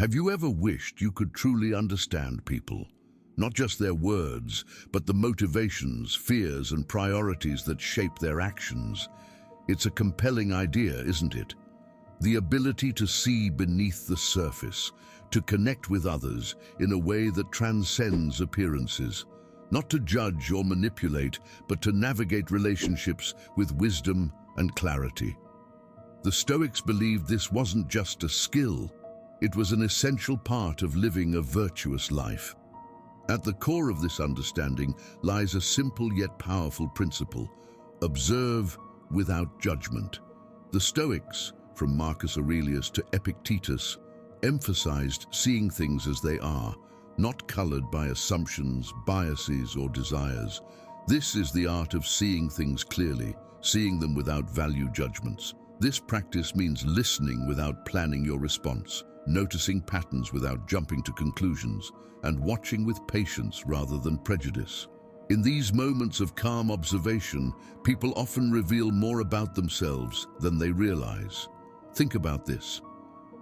Have you ever wished you could truly understand people? Not just their words, but the motivations, fears, and priorities that shape their actions. It's a compelling idea, isn't it? The ability to see beneath the surface, to connect with others in a way that transcends appearances. Not to judge or manipulate, but to navigate relationships with wisdom and clarity. The Stoics believed this wasn't just a skill, it was an essential part of living a virtuous life. At the core of this understanding lies a simple yet powerful principle: observe without judgment. The Stoics, from Marcus Aurelius to Epictetus, emphasized seeing things as they are, not colored by assumptions, biases, or desires. This is the art of seeing things clearly, seeing them without value judgments. This practice means listening without planning your response, noticing patterns without jumping to conclusions, and watching with patience rather than prejudice. In these moments of calm observation, people often reveal more about themselves than they realize. Think about this.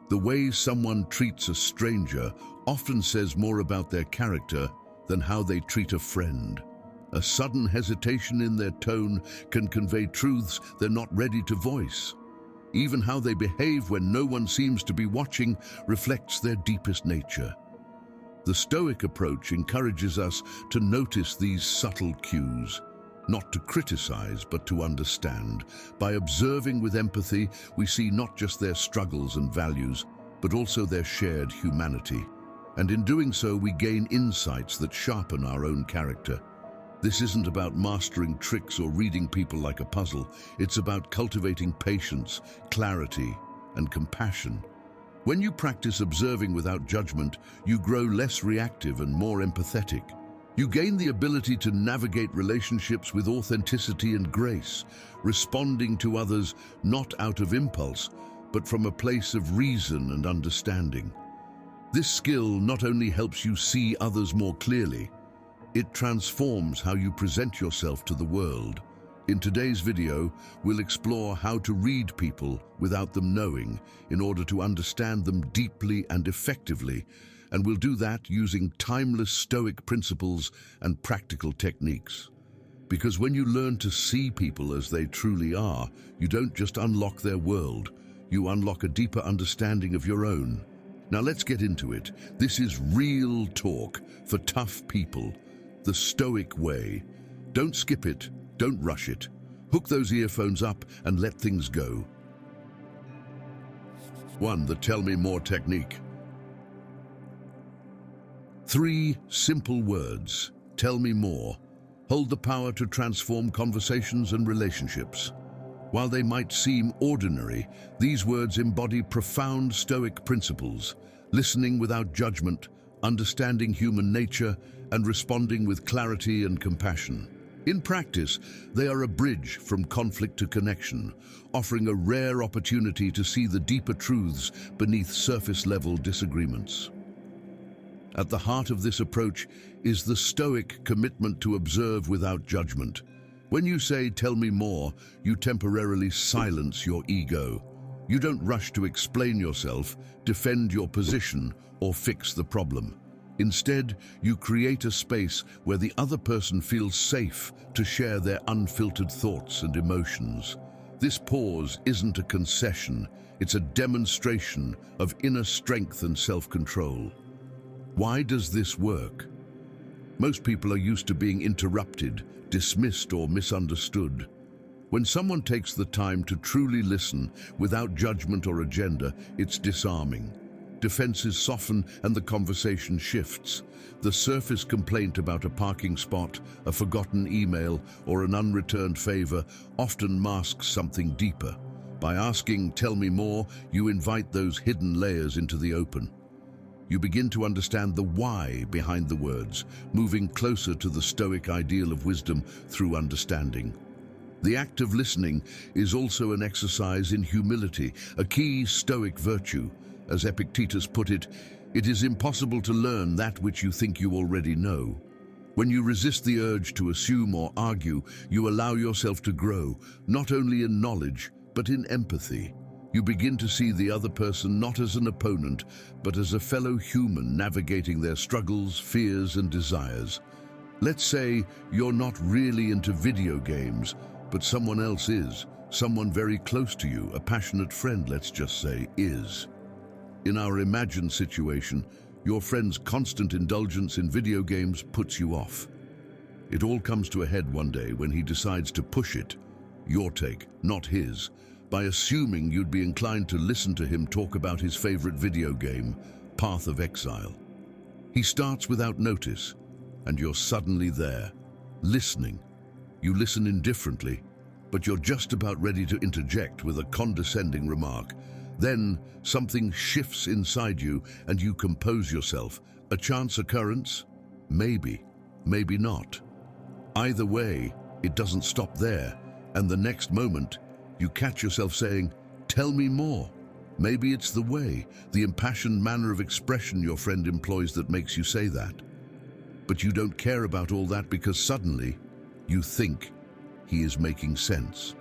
The way someone treats a stranger often says more about their character than how they treat a friend. A sudden hesitation in their tone can convey truths they're not ready to voice. Even how they behave when no one seems to be watching reflects their deepest nature. The Stoic approach encourages us to notice these subtle cues, not to criticize, but to understand. By observing with empathy, we see not just their struggles and values, but also their shared humanity. And in doing so, we gain insights that sharpen our own character. This isn't about mastering tricks or reading people like a puzzle. It's about cultivating patience, clarity, and compassion. When you practice observing without judgment, you grow less reactive and more empathetic. You gain the ability to navigate relationships with authenticity and grace, responding to others not out of impulse, but from a place of reason and understanding. This skill not only helps you see others more clearly, it transforms how you present yourself to the world. In today's video, we'll explore how to read people without them knowing in order to understand them deeply and effectively, and we'll do that using timeless Stoic principles and practical techniques. Because when you learn to see people as they truly are, you don't just unlock their world, you unlock a deeper understanding of your own. Now let's get into it. This is real talk for tough people. The Stoic way. Don't skip it, don't rush it. Hook those earphones up and let things go. 1. The Tell Me More technique. 3 simple words. Tell me more. Hold the power to transform conversations and relationships. While they might seem ordinary, these words embody profound Stoic principles: listening without judgment, understanding human nature, and responding with clarity and compassion. In practice, they are a bridge from conflict to connection, offering a rare opportunity to see the deeper truths beneath surface-level disagreements. At the heart of this approach is the Stoic commitment to observe without judgment. When you say, "Tell me more," you temporarily silence your ego. You don't rush to explain yourself, defend your position, or fix the problem. Instead, you create a space where the other person feels safe to share their unfiltered thoughts and emotions. This pause isn't a concession, it's a demonstration of inner strength and self-control. Why does this work? Most people are used to being interrupted, dismissed, or misunderstood. When someone takes the time to truly listen without judgment or agenda, it's disarming. Defenses soften and the conversation shifts. The surface complaint about a parking spot, a forgotten email, or an unreturned favor often masks something deeper. By asking, "Tell me more," you invite those hidden layers into the open. You begin to understand the why behind the words, moving closer to the Stoic ideal of wisdom through understanding. The act of listening is also an exercise in humility, a key Stoic virtue. As Epictetus put it, "It is impossible to learn that which you think you already know." When you resist the urge to assume or argue, you allow yourself to grow, not only in knowledge, but in empathy. You begin to see the other person not as an opponent, but as a fellow human navigating their struggles, fears, and desires. Let's say you're not really into video games, but someone else is. Someone very close to you, a passionate friend, let's just say, is. In our imagined situation, your friend's constant indulgence in video games puts you off. It all comes to a head one day when he decides to push it, your take, not his, by assuming you'd be inclined to listen to him talk about his favorite video game, Path of Exile. He starts without notice, and you're suddenly there, listening. You listen indifferently, but you're just about ready to interject with a condescending remark. Then something shifts inside you and you compose yourself. A chance occurrence? Maybe, maybe not. Either way, it doesn't stop there, and the next moment, you catch yourself saying, "Tell me more." Maybe it's the way, the impassioned manner of expression your friend employs that makes you say that. But you don't care about all that because suddenly, you think he is making sense.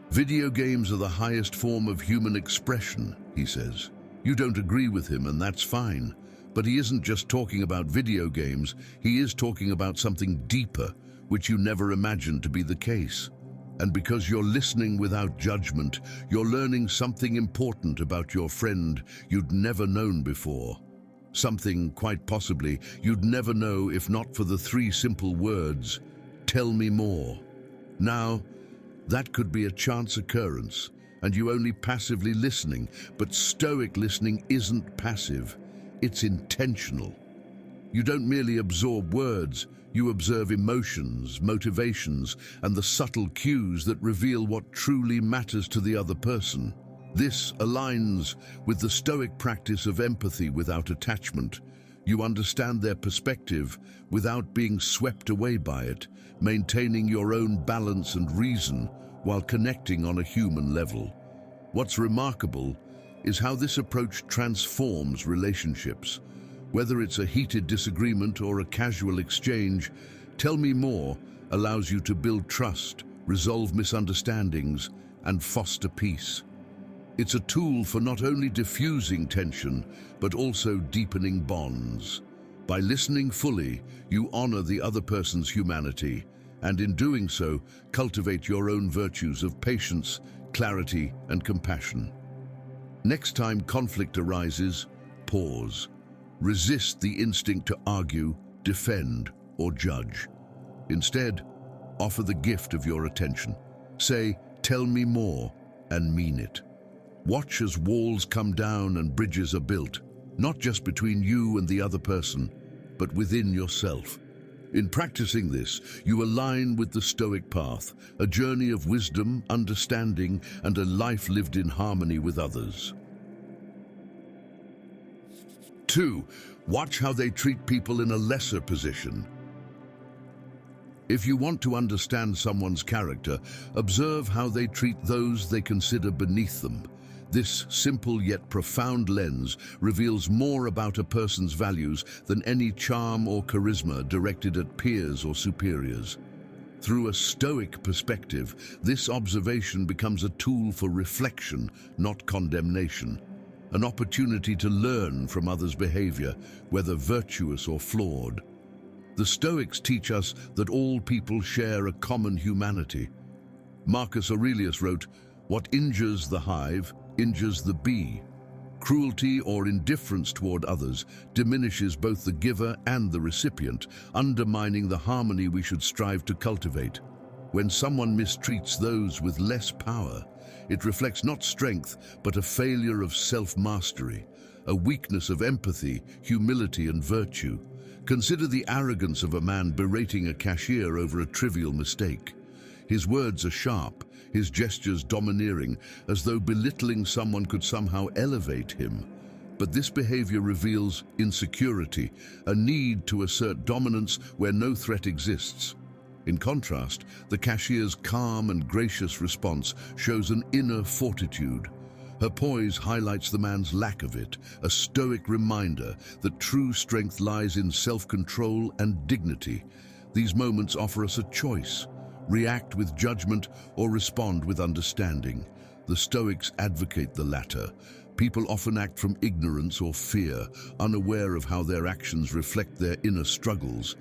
Video games are the highest form of human expression, he says. You don't agree with him, and that's fine. But he isn't just talking about video games, he is talking about something deeper, which you never imagined to be the case. And because you're listening without judgment, you're learning something important about your friend you'd never known before. Something, quite possibly, you'd never know if not for the three simple words, "Tell me more." Now, that could be a chance occurrence, and you only passively listening, but Stoic listening isn't passive, it's intentional. You don't merely absorb words, you observe emotions, motivations, and the subtle cues that reveal what truly matters to the other person. This aligns with the Stoic practice of empathy without attachment. You understand their perspective without being swept away by it, maintaining your own balance and reason while connecting on a human level. What's remarkable is how this approach transforms relationships. Whether it's a heated disagreement or a casual exchange, "Tell me more" allows you to build trust, resolve misunderstandings, and foster peace. It's a tool for not only diffusing tension, but also deepening bonds. By listening fully, you honor the other person's humanity, and in doing so, cultivate your own virtues of patience, clarity, and compassion. Next time conflict arises, pause. Resist the instinct to argue, defend, or judge. Instead, offer the gift of your attention. Say, "Tell me more," and mean it. Watch as walls come down and bridges are built, not just between you and the other person, but within yourself. In practicing this, you align with the Stoic path, a journey of wisdom, understanding, and a life lived in harmony with others. 2. Watch how they treat people in a lesser position. If you want to understand someone's character, observe how they treat those they consider beneath them. This simple yet profound lens reveals more about a person's values than any charm or charisma directed at peers or superiors. Through a Stoic perspective, this observation becomes a tool for reflection, not condemnation. An opportunity to learn from others' behavior, whether virtuous or flawed. The Stoics teach us that all people share a common humanity. Marcus Aurelius wrote, "What injures the hive injures the bee." Cruelty or indifference toward others diminishes both the giver and the recipient, undermining the harmony we should strive to cultivate. When someone mistreats those with less power, it reflects not strength, but a failure of self-mastery, a weakness of empathy, humility, and virtue. Consider the arrogance of a man berating a cashier over a trivial mistake. His words are sharp, his gestures domineering, as though belittling someone could somehow elevate him. But this behavior reveals insecurity, a need to assert dominance where no threat exists. In contrast, the cashier's calm and gracious response shows an inner fortitude. Her poise highlights the man's lack of it, a Stoic reminder that true strength lies in self-control and dignity. These moments offer us a choice: react with judgment or respond with understanding. The Stoics advocate the latter. People often act from ignorance or fear, unaware of how their actions reflect their inner struggles.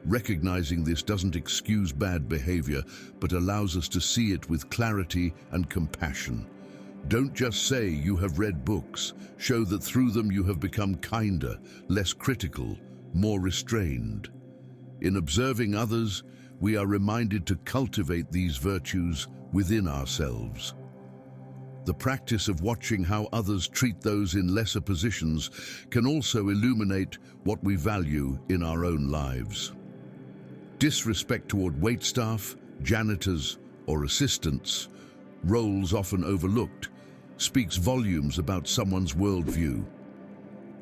Recognizing this doesn't excuse bad behavior, but allows us to see it with clarity and compassion. Don't just say you have read books. Show that through them you have become kinder, less critical, more restrained. In observing others, we are reminded to cultivate these virtues within ourselves. The practice of watching how others treat those in lesser positions can also illuminate what we value in our own lives. Disrespect toward waitstaff, janitors, or assistants, roles often overlooked, speaks volumes about someone's worldview.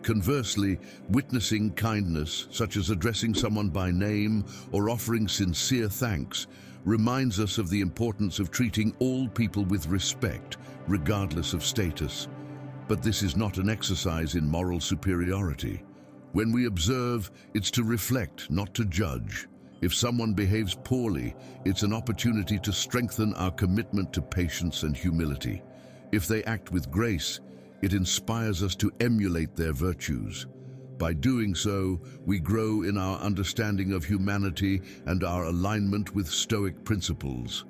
Conversely, witnessing kindness, such as addressing someone by name or offering sincere thanks, reminds us of the importance of treating all people with respect, regardless of status. But this is not an exercise in moral superiority. When we observe, it's to reflect, not to judge. If someone behaves poorly, it's an opportunity to strengthen our commitment to patience and humility. If they act with grace, it inspires us to emulate their virtues. By doing so, we grow in our understanding of humanity and our alignment with Stoic principles.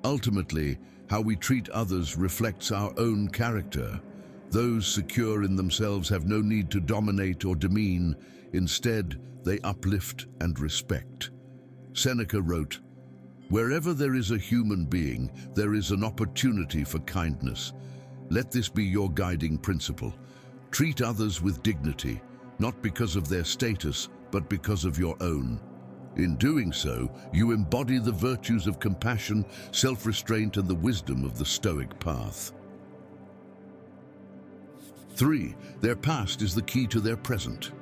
Ultimately, how we treat others reflects our own character. Those secure in themselves have no need to dominate or demean. Instead, they uplift and respect. Seneca wrote, "Wherever there is a human being, there is an opportunity for kindness. Let this be your guiding principle. Treat others with dignity, not because of their status, but because of your own. In doing so, you embody the virtues of compassion, self-restraint, and the wisdom of the Stoic path." 3. Their past is the key to their present.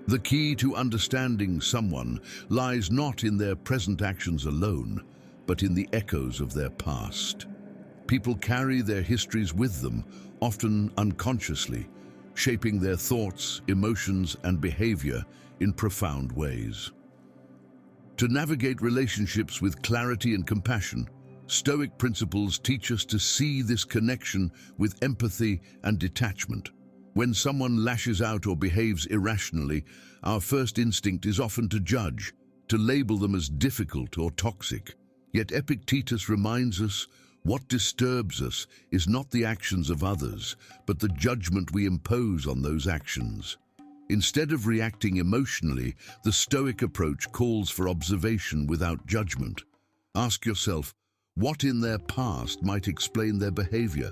The key to understanding someone lies not in their present actions alone, but in the echoes of their past. People carry their histories with them, often unconsciously, shaping their thoughts, emotions, and behavior in profound ways. To navigate relationships with clarity and compassion, Stoic principles teach us to see this connection with empathy and detachment. When someone lashes out or behaves irrationally, our first instinct is often to judge, to label them as difficult or toxic. Yet Epictetus reminds us, what disturbs us is not the actions of others, but the judgment we impose on those actions. Instead of reacting emotionally, the Stoic approach calls for observation without judgment. Ask yourself, what in their past might explain their behavior?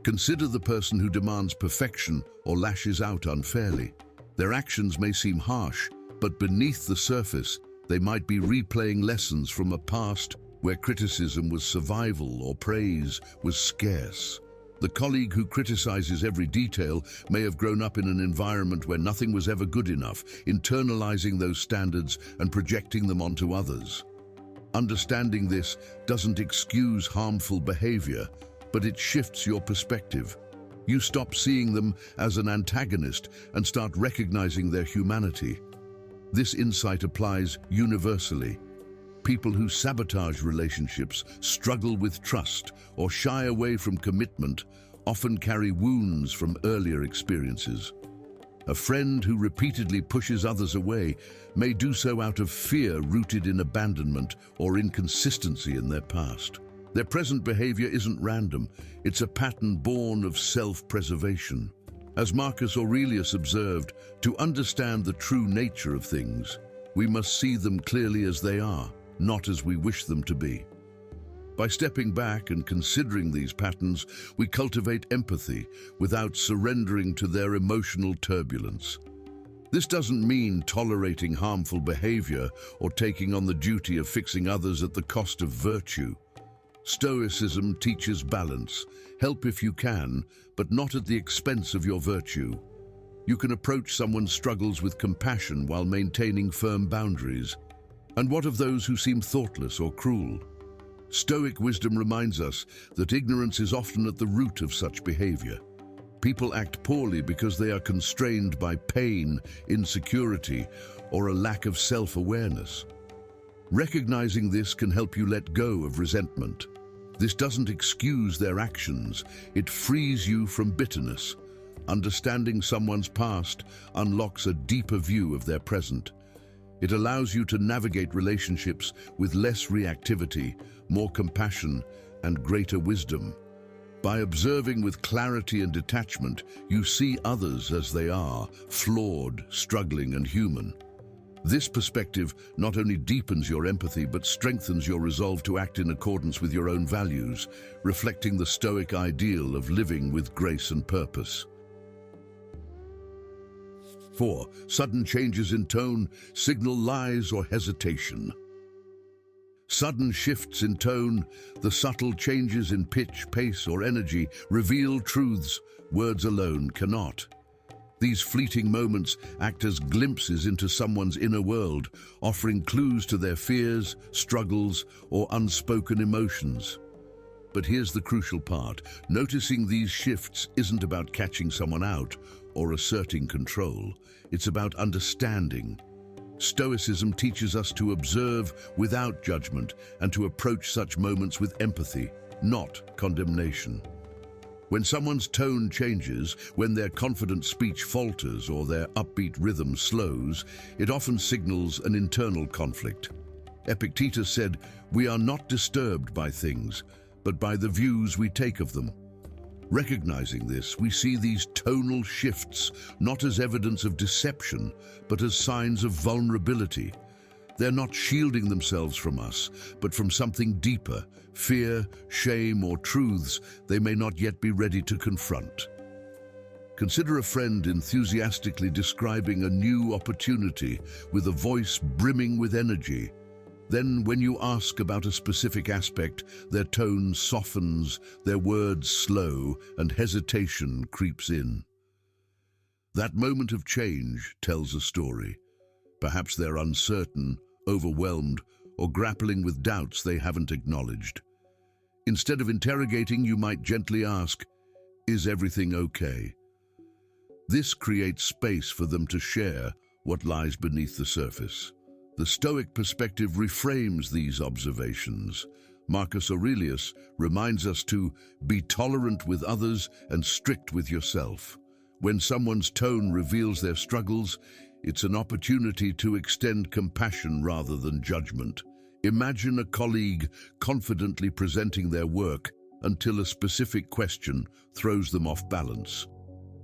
Consider the person who demands perfection or lashes out unfairly. Their actions may seem harsh, but beneath the surface, they might be replaying lessons from a past where criticism was survival or praise was scarce. The colleague who criticizes every detail may have grown up in an environment where nothing was ever good enough, internalizing those standards and projecting them onto others. Understanding this doesn't excuse harmful behavior, but it shifts your perspective. You stop seeing them as an antagonist and start recognizing their humanity. This insight applies universally. People who sabotage relationships, struggle with trust, or shy away from commitment often carry wounds from earlier experiences. A friend who repeatedly pushes others away may do so out of fear rooted in abandonment or inconsistency in their past. Their present behavior isn't random, it's a pattern born of self-preservation. As Marcus Aurelius observed, to understand the true nature of things, we must see them clearly as they are, not as we wish them to be. By stepping back and considering these patterns, we cultivate empathy without surrendering to their emotional turbulence. This doesn't mean tolerating harmful behavior or taking on the duty of fixing others at the cost of virtue. Stoicism teaches balance. Help if you can, but not at the expense of your virtue. You can approach someone's struggles with compassion while maintaining firm boundaries. And what of those who seem thoughtless or cruel? Stoic wisdom reminds us that ignorance is often at the root of such behavior. People act poorly because they are constrained by pain, insecurity, or a lack of self-awareness. Recognizing this can help you let go of resentment. This doesn't excuse their actions, it frees you from bitterness. Understanding someone's past unlocks a deeper view of their present. It allows you to navigate relationships with less reactivity, more compassion, and greater wisdom. By observing with clarity and detachment, you see others as they are, flawed, struggling, and human. This perspective not only deepens your empathy but strengthens your resolve to act in accordance with your own values, reflecting the Stoic ideal of living with grace and purpose. 4. Sudden changes in tone signal lies or hesitation. Sudden shifts in tone, the subtle changes in pitch, pace, or energy reveal truths words alone cannot. These fleeting moments act as glimpses into someone's inner world, offering clues to their fears, struggles, or unspoken emotions. But here's the crucial part. Noticing these shifts isn't about catching someone out or asserting control. It's about understanding. Stoicism teaches us to observe without judgment and to approach such moments with empathy, not condemnation. When someone's tone changes, when their confident speech falters or their upbeat rhythm slows, it often signals an internal conflict. Epictetus said, "We are not disturbed by things, but by the views we take of them." Recognizing this, we see these tonal shifts not as evidence of deception, but as signs of vulnerability. They're not shielding themselves from us, but from something deeper, fear, shame, or truths they may not yet be ready to confront. Consider a friend enthusiastically describing a new opportunity with a voice brimming with energy. Then, when you ask about a specific aspect, their tone softens, their words slow, and hesitation creeps in. That moment of change tells a story. Perhaps they're uncertain, overwhelmed, or grappling with doubts they haven't acknowledged. Instead of interrogating, you might gently ask, "Is everything okay?" This creates space for them to share what lies beneath the surface. The Stoic perspective reframes these observations. Marcus Aurelius reminds us to be tolerant with others and strict with yourself. When someone's tone reveals their struggles, it's an opportunity to extend compassion rather than judgment. Imagine a colleague confidently presenting their work until a specific question throws them off balance.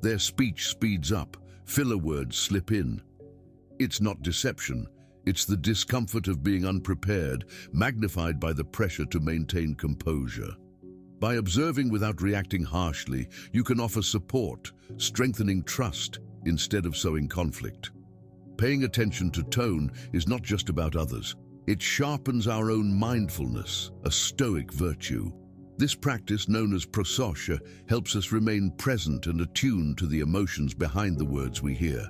Their speech speeds up, filler words slip in. It's not deception. It's the discomfort of being unprepared, magnified by the pressure to maintain composure. By observing without reacting harshly, you can offer support, strengthening trust instead of sowing conflict. Paying attention to tone is not just about others. It sharpens our own mindfulness, a Stoic virtue. This practice, known as prososcia, helps us remain present and attuned to the emotions behind the words we hear.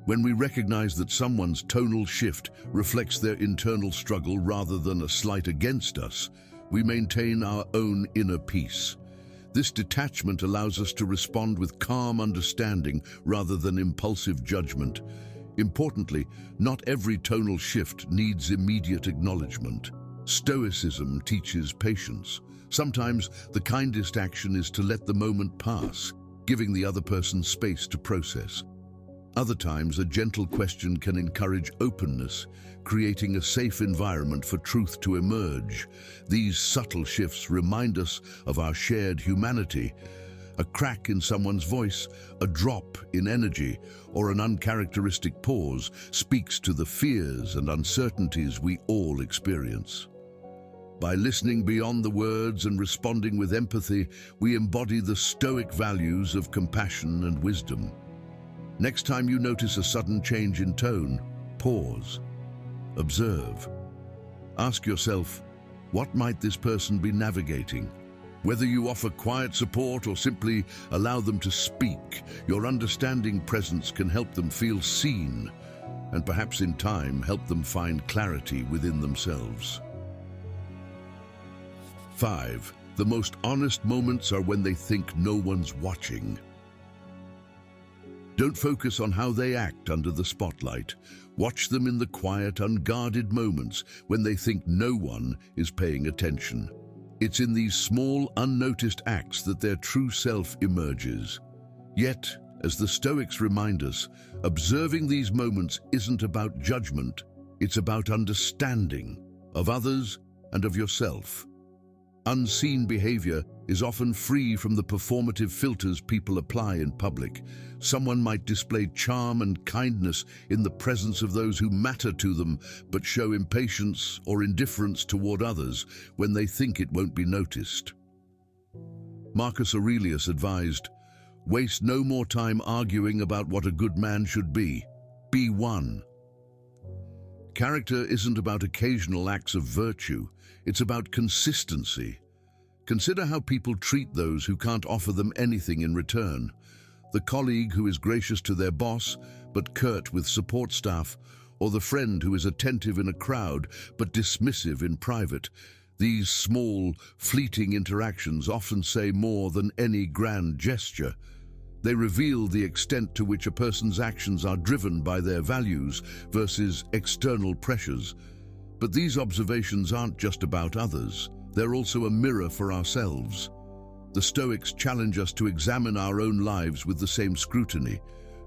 When we recognize that someone's tonal shift reflects their internal struggle rather than a slight against us, we maintain our own inner peace. This detachment allows us to respond with calm understanding rather than impulsive judgment. Importantly, not every tonal shift needs immediate acknowledgement. Stoicism teaches patience. Sometimes the kindest action is to let the moment pass, giving the other person space to process. Other times, a gentle question can encourage openness, creating a safe environment for truth to emerge. These subtle shifts remind us of our shared humanity. A crack in someone's voice, a drop in energy, or an uncharacteristic pause speaks to the fears and uncertainties we all experience. By listening beyond the words and responding with empathy, we embody the Stoic values of compassion and wisdom. Next time you notice a sudden change in tone, pause. Observe. Ask yourself, what might this person be navigating? Whether you offer quiet support or simply allow them to speak, your understanding presence can help them feel seen and perhaps in time help them find clarity within themselves. 5. The most honest moments are when they think no one's watching. Don't focus on how they act under the spotlight. Watch them in the quiet, unguarded moments when they think no one is paying attention. It's in these small, unnoticed acts that their true self emerges. Yet, as the Stoics remind us, observing these moments isn't about judgment, it's about understanding of others and of yourself. Unseen behavior is often free from the performative filters people apply in public. Someone might display charm and kindness in the presence of those who matter to them, but show impatience or indifference toward others when they think it won't be noticed. Marcus Aurelius advised, "Waste no more time arguing about what a good man should be. Be one." Character isn't about occasional acts of virtue, it's about consistency. Consider how people treat those who can't offer them anything in return. The colleague who is gracious to their boss, but curt with support staff, or the friend who is attentive in a crowd, but dismissive in private. These small, fleeting interactions often say more than any grand gesture. They reveal the extent to which a person's actions are driven by their values versus external pressures. But these observations aren't just about others, they're also a mirror for ourselves. The Stoics challenge us to examine our own lives with the same scrutiny.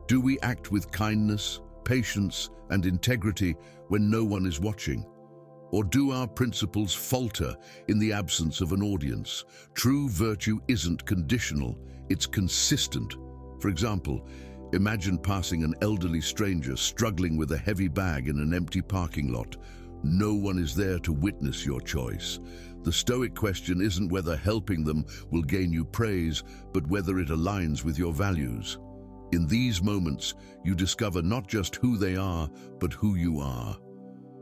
Do we act with kindness, patience, and integrity when no one is watching? Or do our principles falter in the absence of an audience? True virtue isn't conditional, it's consistent. For example, imagine passing an elderly stranger struggling with a heavy bag in an empty parking lot. No one is there to witness your choice. The Stoic question isn't whether helping them will gain you praise, but whether it aligns with your values. In these moments, you discover not just who they are, but who you are.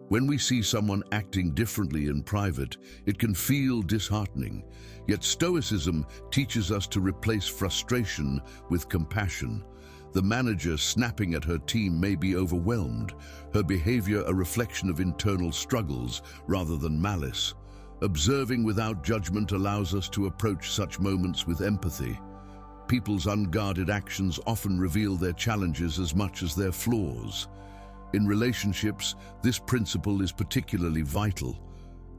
When we see someone acting differently in private, it can feel disheartening. Yet Stoicism teaches us to replace frustration with compassion. The manager snapping at her team may be overwhelmed, her behavior a reflection of internal struggles rather than malice. Observing without judgment allows us to approach such moments with empathy. People's unguarded actions often reveal their challenges as much as their flaws. In relationships, this principle is particularly vital.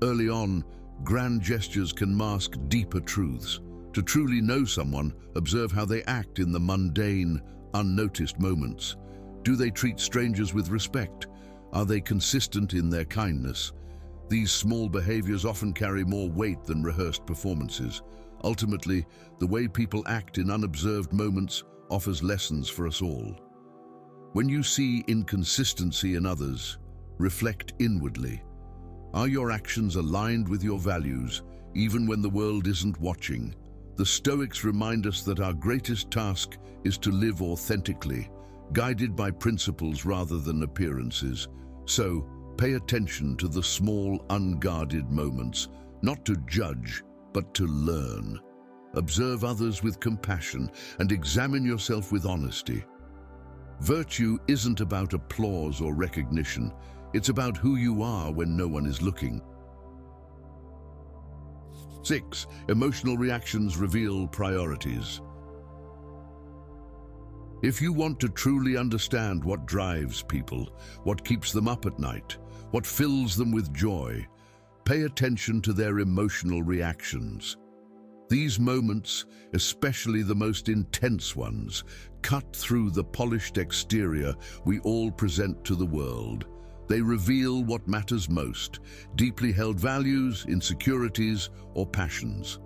Early on, grand gestures can mask deeper truths. To truly know someone, observe how they act in the mundane, unnoticed moments. Do they treat strangers with respect? Are they consistent in their kindness? These small behaviors often carry more weight than rehearsed performances. Ultimately, the way people act in unobserved moments offers lessons for us all. When you see inconsistency in others, reflect inwardly. Are your actions aligned with your values, even when the world isn't watching? The Stoics remind us that our greatest task is to live authentically, guided by principles rather than appearances. So, pay attention to the small, unguarded moments, not to judge, but to learn. Observe others with compassion and examine yourself with honesty. Virtue isn't about applause or recognition. It's about who you are when no one is looking. 6. Emotional reactions reveal priorities. If you want to truly understand what drives people, what keeps them up at night, what fills them with joy, pay attention to their emotional reactions. These moments, especially the most intense ones, cut through the polished exterior we all present to the world. They reveal what matters most, deeply held values, insecurities, or passions.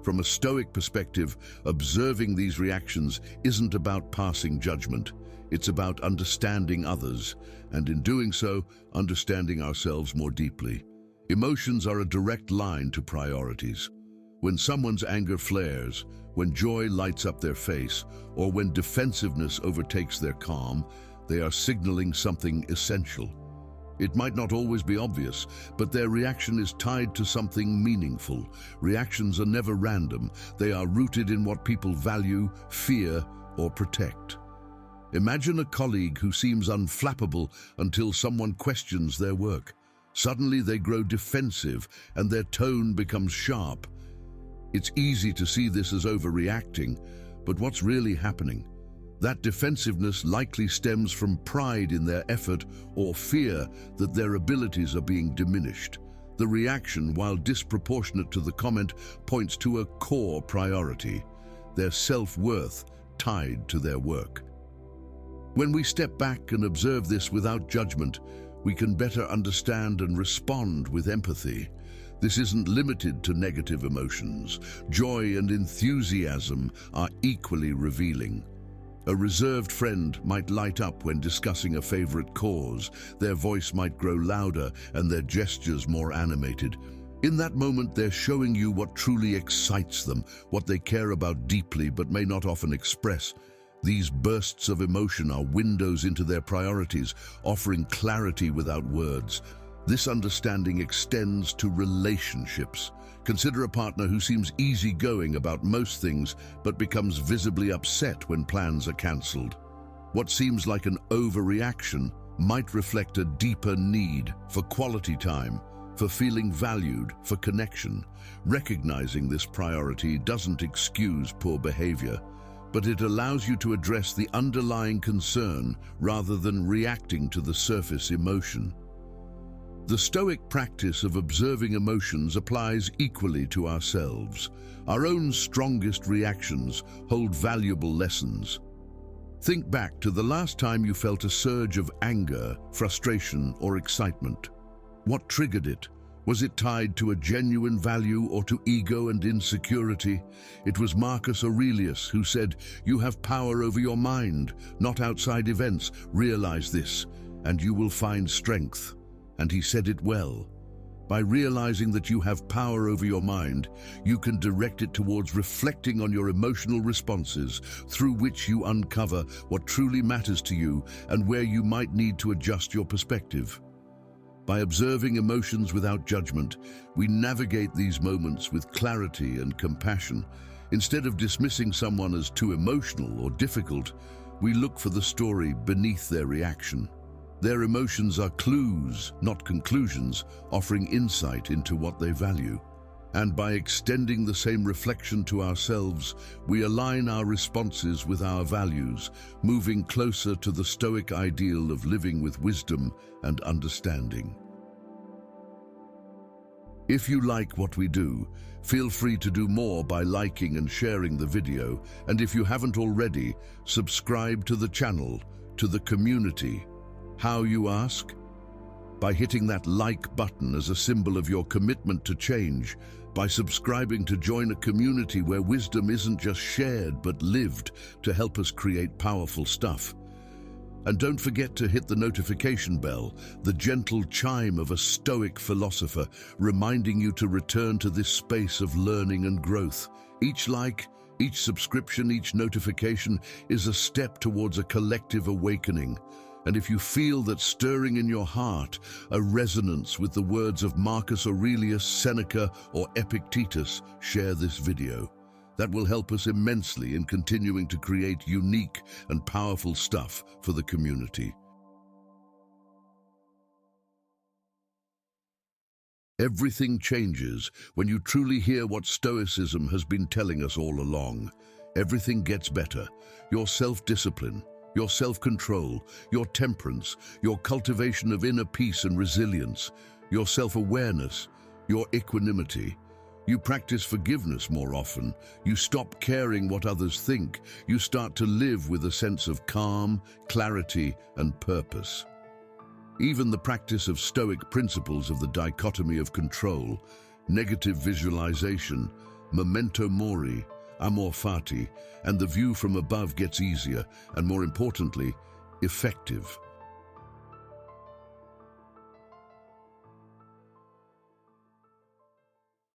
From a Stoic perspective, observing these reactions isn't about passing judgment. It's about understanding others, and in doing so, understanding ourselves more deeply. Emotions are a direct line to priorities. When someone's anger flares, when joy lights up their face, or when defensiveness overtakes their calm, they are signaling something essential. It might not always be obvious, but their reaction is tied to something meaningful. Reactions are never random. They are rooted in what people value, fear, or protect. Imagine a colleague who seems unflappable until someone questions their work. Suddenly they grow defensive and their tone becomes sharp. It's easy to see this as overreacting, but what's really happening? That defensiveness likely stems from pride in their effort or fear that their abilities are being diminished. The reaction, while disproportionate to the comment, points to a core priority, their self-worth tied to their work. When we step back and observe this without judgment, we can better understand and respond with empathy. This isn't limited to negative emotions. Joy and enthusiasm are equally revealing. A reserved friend might light up when discussing a favorite cause. Their voice might grow louder and their gestures more animated. In that moment, they're showing you what truly excites them, what they care about deeply but may not often express. These bursts of emotion are windows into their priorities, offering clarity without words. This understanding extends to relationships. Consider a partner who seems easygoing about most things but becomes visibly upset when plans are cancelled. What seems like an overreaction might reflect a deeper need for quality time, for feeling valued, for connection. Recognizing this priority doesn't excuse poor behavior, but it allows you to address the underlying concern rather than reacting to the surface emotion. The Stoic practice of observing emotions applies equally to ourselves. Our own strongest reactions hold valuable lessons. Think back to the last time you felt a surge of anger, frustration, or excitement. What triggered it? Was it tied to a genuine value or to ego and insecurity? It was Marcus Aurelius who said, "You have power over your mind, not outside events. Realize this, and you will find strength." And he said it well. By realizing that you have power over your mind, you can direct it towards reflecting on your emotional responses, through which you uncover what truly matters to you and where you might need to adjust your perspective. By observing emotions without judgment, we navigate these moments with clarity and compassion. Instead of dismissing someone as too emotional or difficult, we look for the story beneath their reaction. Their emotions are clues, not conclusions, offering insight into what they value. And by extending the same reflection to ourselves, we align our responses with our values, moving closer to the Stoic ideal of living with wisdom and understanding. If you like what we do, feel free to do more by liking and sharing the video. And if you haven't already, subscribe to the channel, to the community. How, you ask? By hitting that like button as a symbol of your commitment to change, by subscribing to join a community where wisdom isn't just shared but lived, to help us create powerful stuff. And don't forget to hit the notification bell, the gentle chime of a Stoic philosopher, reminding you to return to this space of learning and growth. Each like, each subscription, each notification is a step towards a collective awakening. And if you feel that stirring in your heart, a resonance with the words of Marcus Aurelius, Seneca, or Epictetus, share this video. That will help us immensely in continuing to create unique and powerful stuff for the community. Everything changes when you truly hear what Stoicism has been telling us all along. Everything gets better. Your self-discipline, your self-control, your temperance, your cultivation of inner peace and resilience, your self-awareness, your equanimity. You practice forgiveness more often. You stop caring what others think. You start to live with a sense of calm, clarity, and purpose. Even the practice of Stoic principles of the dichotomy of control, negative visualization, memento mori, amor fati, and the view from above gets easier and, more importantly, effective.